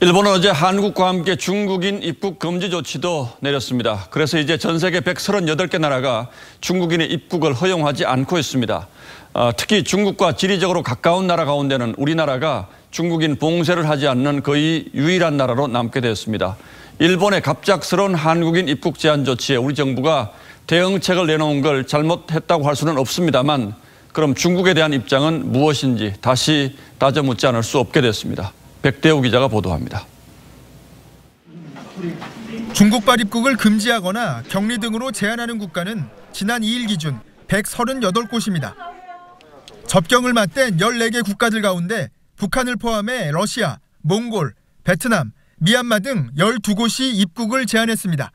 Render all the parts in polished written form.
일본은 어제 한국과 함께 중국인 입국 금지 조치도 내렸습니다. 그래서 이제 전 세계 138개 나라가 중국인의 입국을 허용하지 않고 있습니다. 특히 중국과 지리적으로 가까운 나라 가운데는 우리나라가 중국인 봉쇄를 하지 않는 거의 유일한 나라로 남게 되었습니다. 일본의 갑작스러운 한국인 입국 제한 조치에 우리 정부가 대응책을 내놓은 걸 잘못했다고 할 수는 없습니다만 그럼 중국에 대한 입장은 무엇인지 다시 따져 묻지 않을 수 없게 됐습니다. 백대우 기자가 보도합니다. 중국발 입국을 금지하거나 격리 등으로 제한하는 국가는 지난 2일 기준 138곳입니다. 접경을 맞댄 14개 국가들 가운데 북한을 포함해 러시아, 몽골, 베트남, 미얀마 등 12곳이 입국을 제한했습니다.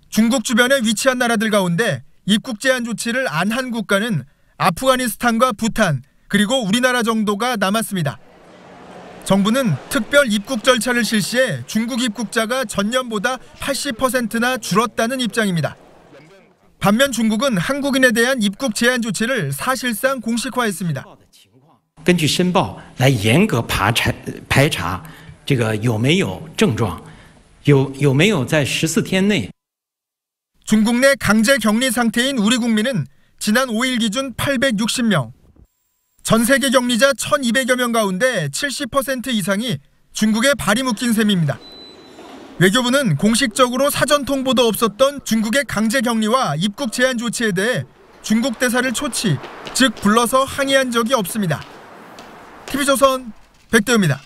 중국 주변에 위치한 나라들 가운데 입국 제한 조치를 안 한 국가는 아프가니스탄과 부탄, 그리고 우리나라 정도가 남았습니다. 정부는 특별 입국 절차를 실시해 중국 입국자가 전년보다 80%나 줄었다는 입장입니다. 반면 중국은 한국인에 대한 입국 제한 조치를 사실상 공식화했습니다. 根据申报来严格排查这个有没有症状，有没有在14天内 중국 내 강제 격리 상태인 우리 국민은 지난 5일 기준 860명. 전 세계 격리자 1,200여 명 가운데 70% 이상이 중국에 발이 묶인 셈입니다. 외교부는 공식적으로 사전 통보도 없었던 중국의 강제 격리와 입국 제한 조치에 대해 중국 대사를 초치, 즉 불러서 항의한 적이 없습니다. TV조선 백대우입니다.